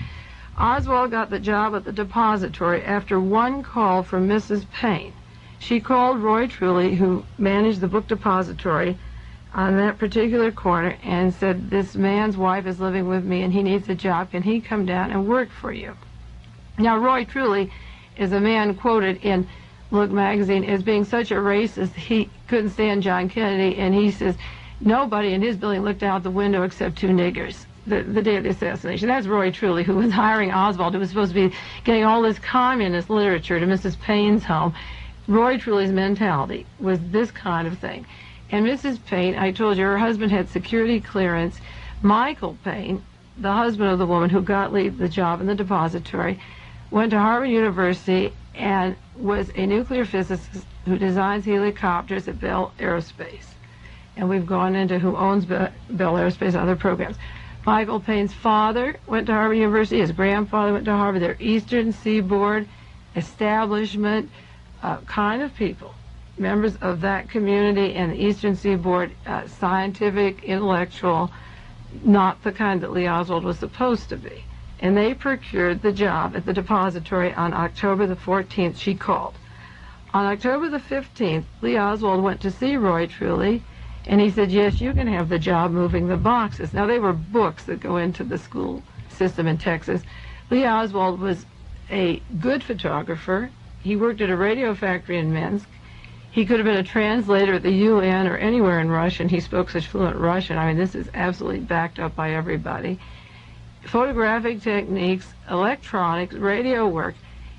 Oswald got the job at the depository after one call from Mrs. Payne. She called Roy Truly, who managed the book depository on that particular corner, and said, this man's wife is living with me and he needs a job. Can he come down and work for you? Now, Roy Truly is a man quoted in Look magazine as being such a racist he couldn't stand John Kennedy, and he says nobody in his building looked out the window except two niggers the day of the assassination. That's Roy Truly, who was hiring Oswald, who was supposed to be getting all this communist literature to Mrs. Payne's home. Roy Truly's mentality was this kind of thing. And Mrs. Payne, I told you, her husband had security clearance. Michael Payne, the husband of the woman who got Lee the job in the depository, went to Harvard University and was a nuclear physicist who designs helicopters at Bell Aerospace. And we've gone into who owns Bell Aerospace and other programs. Michael Payne's father went to Harvard University. His grandfather went to Harvard. They're Eastern Seaboard establishment kind of people, members of that community and the Eastern Seaboard, scientific, intellectual, not the kind that Lee Oswald was supposed to be. And they procured the job at the depository on October the 14th. She called. On October the 15th, Lee Oswald went to see Roy Truly, and he said, yes, you can have the job moving the boxes. Now, they were books that go into the school system in Texas. Lee Oswald was a good photographer. He worked at a radio factory in Minsk. He could have been a translator at the UN or anywhere in Russia, and he spoke such fluent Russian. I mean, this is absolutely backed up by everybody. Photographic techniques, electronics, radio work.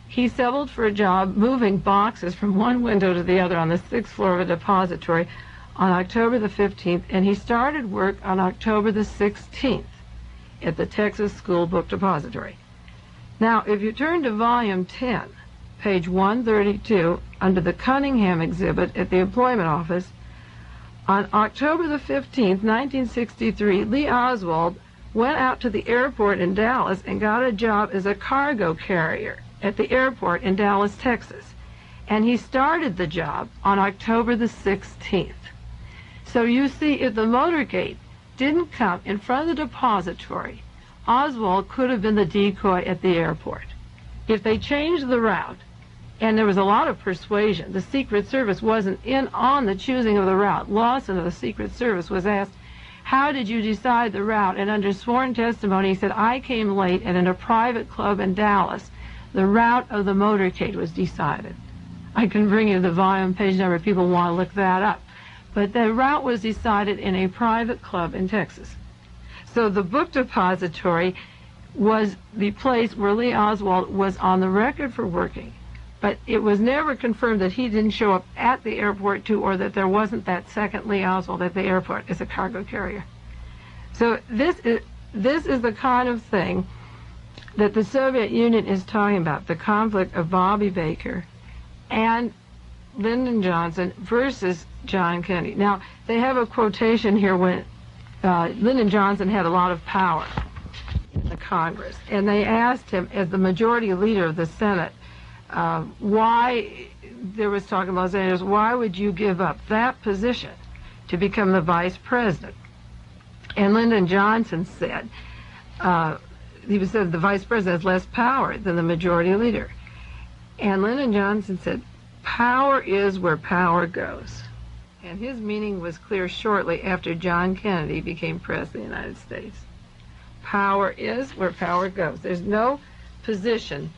He settled for a job moving boxes from one window to the other on the 6th floor of a depository on October the 15th, and he started work on October the 16th at the Texas School Book Depository. Now, if you turn to volume 10, page 132, under the Cunningham exhibit at the employment office, on October the 15th, 1963, Lee Oswald went out to the airport in Dallas and got a job as a cargo carrier at the airport in Dallas, Texas. And he started the job on October the 16th. So you see, if the motorcade didn't come in front of the depository, Oswald could have been the decoy at the airport. If they changed the route, and there was a lot of persuasion, the Secret Service wasn't in on the choosing of the route. Lawson of the Secret Service was asked, how did you decide the route? And under sworn testimony, he said, I came late, and in a private club in Dallas, the route of the motorcade was decided. I can bring you the volume page number if people want to look that up. But the route was decided in a private club in Texas. So the book depository was the place where Lee Oswald was on the record for working. But it was never confirmed that he didn't show up at the airport too, or that there wasn't that second Lee Oswald at the airport as a cargo carrier. So this is the kind of thing that the Soviet Union is talking about, the conflict of Bobby Baker and Lyndon Johnson versus John Kennedy. Now, they have a quotation here when Lyndon Johnson had a lot of power in the Congress, and they asked him, as the majority leader of the Senate, why, there was talk in Los Angeles, why would you give up that position to become the vice president? And Lyndon Johnson said, he said the vice president has less power than the majority leader. And Lyndon Johnson said, power is where power goes. And his meaning was clear shortly after John Kennedy became president of the United States. Power is where power goes. There's no position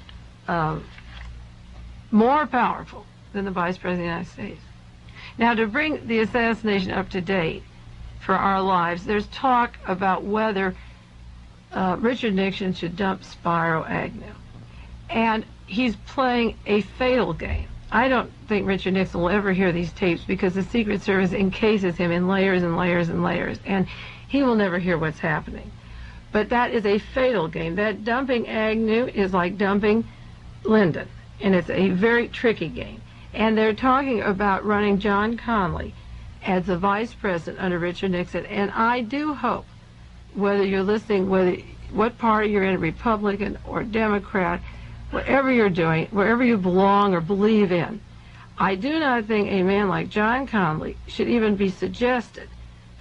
more powerful than the Vice President of the United States. Now, to bring the assassination up to date for our lives, there's talk about whether Richard Nixon should dump Spiro Agnew. And he's playing a fatal game. I don't think Richard Nixon will ever hear these tapes because the Secret Service encases him in layers and layers and layers, and he will never hear what's happening. But that is a fatal game. That dumping Agnew is like dumping Lyndon, and it's a very tricky game. And they're talking about running John Connally as the vice president under Richard Nixon. And I do hope, whether you're listening, what party you're in, Republican or Democrat, whatever you're doing, wherever you belong or believe in, I do not think a man like John Connally should even be suggested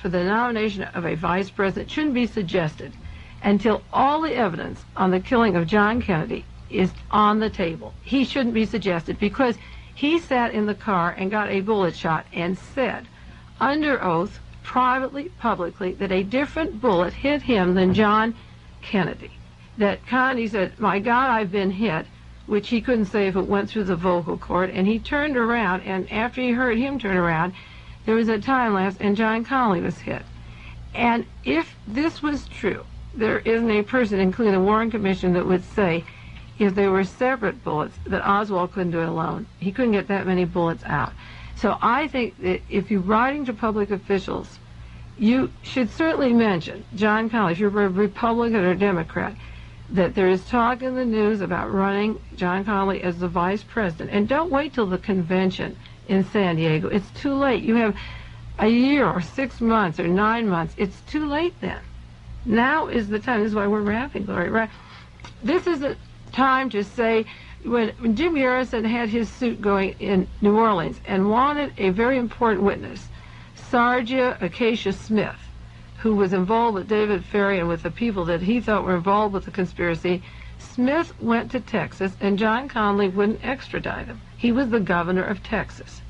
for the nomination of a vice president. It shouldn't be suggested until all the evidence on the killing of John Kennedy is on the table. He shouldn't be suggested because he sat in the car and got a bullet shot and said under oath, privately, publicly, that a different bullet hit him than John Kennedy. That Kennedy said, "My God, I've been hit," which he couldn't say if it went through the vocal cord, and he turned around, and after he heard him turn around, there was a time lapse, and John Connally was hit. And if this was true, there isn't a person, including the Warren Commission, that would say if they were separate bullets, that Oswald couldn't do it alone. He couldn't get that many bullets out. So I think that if you're writing to public officials, you should certainly mention John Connally, if you're a Republican or Democrat, that there is talk in the news about running John Connally as the vice president. And don't wait till the convention in San Diego. It's too late. You have a year or 6 months or 9 months. It's too late then. Now is the time. This is why we're wrapping, Gloria. Right? This is the time to say, when Jim Garrison had his suit going in New Orleans and wanted a very important witness, Sargia Acacia Smith, who was involved with David Ferry and with the people that he thought were involved with the conspiracy, Smith went to Texas, and John Connally wouldn't extradite him. He was the governor of Texas.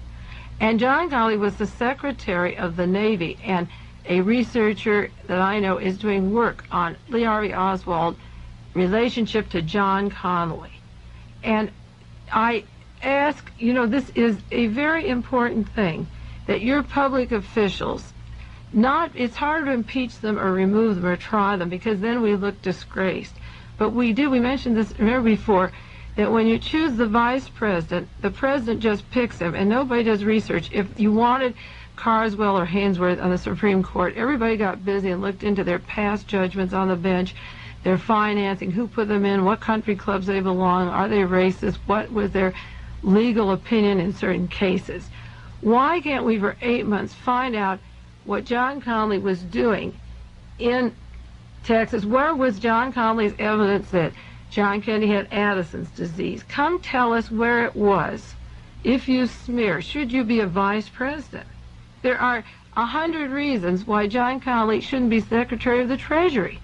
And John Connally was the Secretary of the Navy, and a researcher that I know is doing work on Lee Harvey Oswald's relationship to John Connally. And I ask, this is a very important thing, that your public officials, it's hard to impeach them or remove them or try them because then we look disgraced. But we mentioned this, remember before, that when you choose the vice president, the president just picks him and nobody does research. If you wanted Carswell or Hainsworth on the Supreme Court, everybody got busy and looked into their past judgments on the bench, their financing, who put them in, what country clubs they belong, are they racist, what was their legal opinion in certain cases. Why can't we for 8 months find out what John Connally was doing in Texas? Where was John Connally's evidence that John Kennedy had Addison's disease? Come tell us where it was. If you smear, should you be a vice president? There are 100 reasons why John Connally shouldn't be Secretary of the Treasury.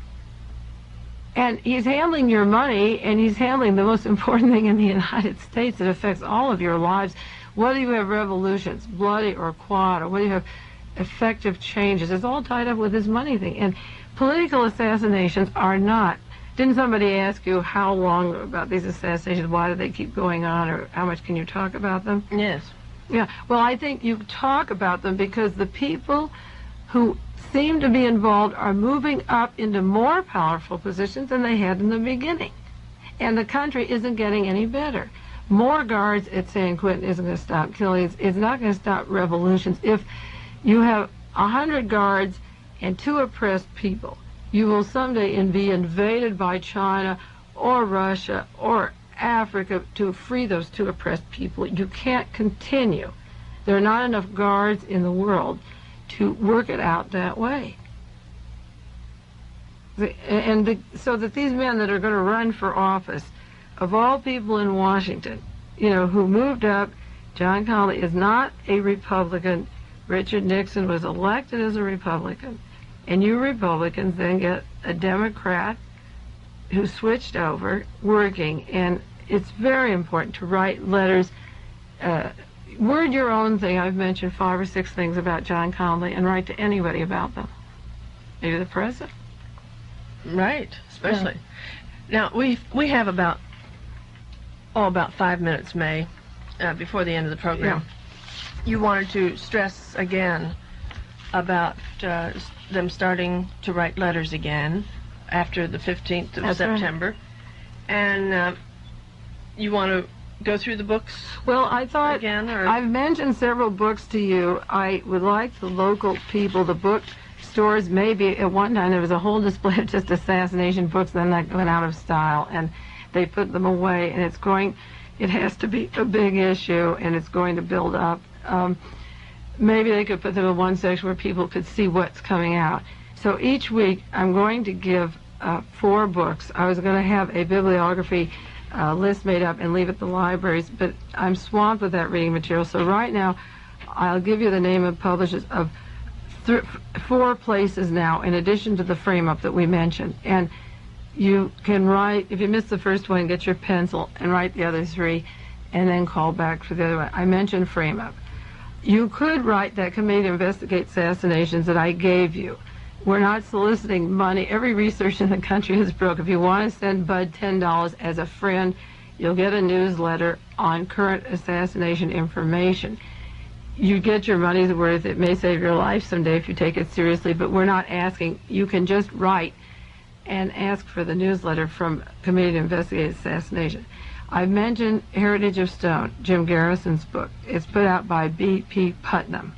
And he's handling your money, and he's handling the most important thing in the United States that affects all of your lives, whether you have revolutions, bloody or quad, or whether you have effective changes. It's all tied up with this money thing. And political assassinations are not. Didn't somebody ask you how long about these assassinations? Why do they keep going on? Or how much can you talk about them? Yes. Yeah. Well, I think you talk about them because the people who seem to be involved are moving up into more powerful positions than they had in the beginning. And the country isn't getting any better. More guards at San Quentin isn't going to stop killings. It's not going to stop revolutions. If you have 100 guards and 2 oppressed people, you will someday be invaded by China or Russia or Africa to free those 2 oppressed people. You can't continue. There are not enough guards in the world to work it out that way. So that these men that are going to run for office, of all people in Washington, who moved up, John Connally is not a Republican. Richard Nixon was elected as a Republican. And you Republicans then get a Democrat who switched over working. And it's very important to write letters. Word your own thing. I've mentioned 5 or 6 things about John Connally, and write to anybody about them. Maybe the president. Right, especially. Yeah. Now, we have about 5 minutes, Mae, before the end of the program. Yeah. You wanted to stress again about them starting to write letters again after the 15th of September. Right. And you want to go through the books? Well, I thought again, or? I've mentioned several books to you. I would like the local people, the bookstores, maybe at one time there was a whole display of just assassination books, then that went out of style, and they put them away, and it has to be a big issue, and it's going to build up. maybe they could put them in one section where people could see what's coming out. So each week I'm going to give 4 books. I was going to have a bibliography list made up and leave at the libraries, but I'm swamped with that reading material. So right now I'll give you the name of publishers of 4 places now, in addition to the frame-up that we mentioned. And you can write, if you miss the first one, get your pencil and write the other 3, and then call back for the other one. I mentioned frame-up. You could write that committee to investigate assassinations that I gave you. We're not soliciting money. Every research in the country is broke. If you want to send Bud $10 as a friend, you'll get a newsletter on current assassination information. You get your money's worth. It may save your life someday if you take it seriously, but we're not asking. You can just write and ask for the newsletter from Committee to Investigate Assassination. I've mentioned Heritage of Stone, Jim Garrison's book. It's put out by B.P. Putnam.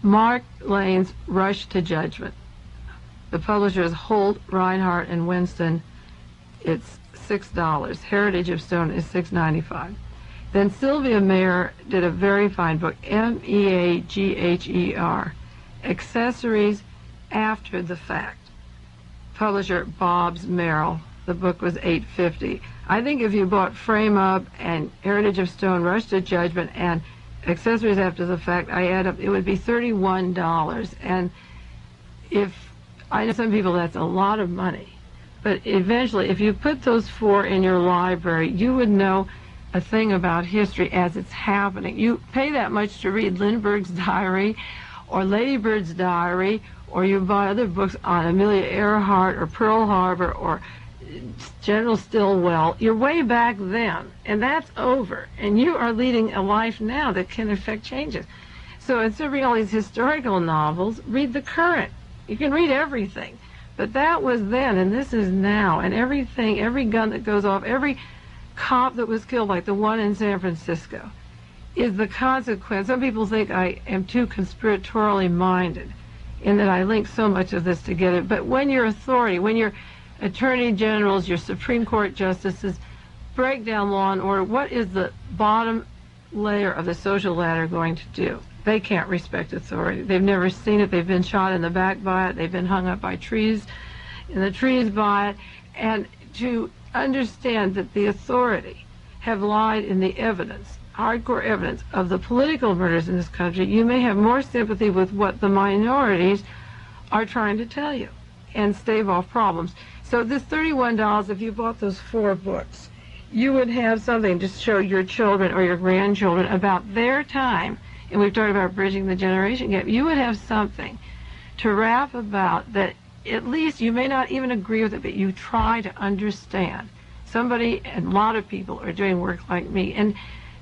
Mark Lane's Rush to Judgment. The publishers Holt, Reinhardt, and Winston. It's $6. Heritage of Stone is $6.95. Then Sylvia Mayer did a very fine book, Meagher, Accessories After the Fact. Publisher Bob's Merrill. The book was $8.50. I think if you bought Frame Up and Heritage of Stone, Rush to Judgment, and Accessories After the Fact, I add up, it would be $31. And if, I know some people that's a lot of money, but eventually if you put those 4 in your library, you would know a thing about history as it's happening. You pay that much to read Lindbergh's diary or Lady Bird's diary, or you buy other books on Amelia Earhart or Pearl Harbor or General Stilwell. You're way back then, and that's over. And you are leading a life now that can affect changes. So instead of reading all these historical novels, read the current. You can read everything. But that was then, and this is now. And everything, every gun that goes off, every cop that was killed, like the one in San Francisco, is the consequence. Some people think I am too conspiratorially minded in that I link so much of this together. But when your authority, when your attorney generals, your Supreme Court justices break down law and order, what is the bottom layer of the social ladder going to do? They can't respect authority. They've never seen it. They've been shot in the back by it. They've been hung up by trees, in the trees by it. And to understand that the authority have lied in the evidence, hardcore evidence of the political murders in this country, you may have more sympathy with what the minorities are trying to tell you and stave off problems. So this $31, if you bought those 4 books, you would have something to show your children or your grandchildren about their time, and we've talked about bridging the generation gap. You would have something to rap about that at least you may not even agree with it, but you try to understand. Somebody, and a lot of people are doing work like me, and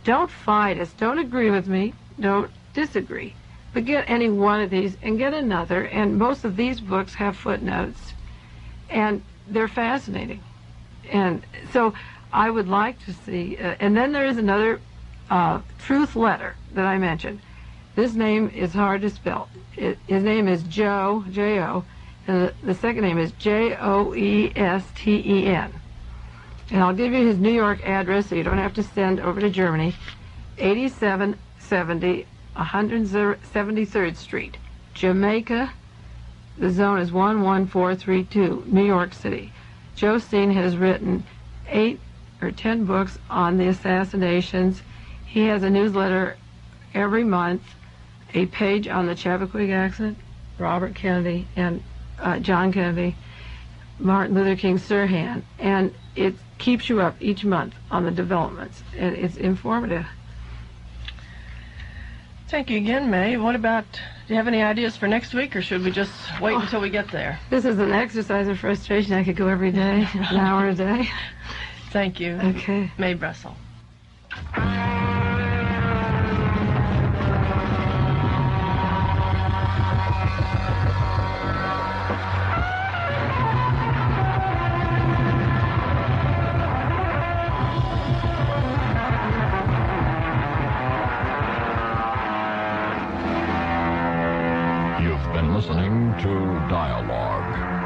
don't fight us. Don't agree with me. Don't disagree. But get any one of these and get another, and most of these books have footnotes, and they're fascinating. And so I would like to see, and then there is another truth letter that I mentioned. This name is hard to spell. His name is Joe, J-O, and the second name is Joesten. And I'll give you his New York address so you don't have to send over to Germany. 8770 173rd Street, Jamaica. The zone is 11432, New York City. Joe Steen has written 8 or 10 books on the assassinations. He has a newsletter every month, a page on the Chappaquiddick accident, Robert Kennedy and John Kennedy, Martin Luther King Sirhan, and it keeps you up each month on the developments, and it's informative. Thank you again, Mae. What about, do you have any ideas for next week, or should we just wait until we get there? This is an exercise of frustration. I could go every day, an hour a day. Thank you. Okay. Mae Brussell. Listening to Dialogue.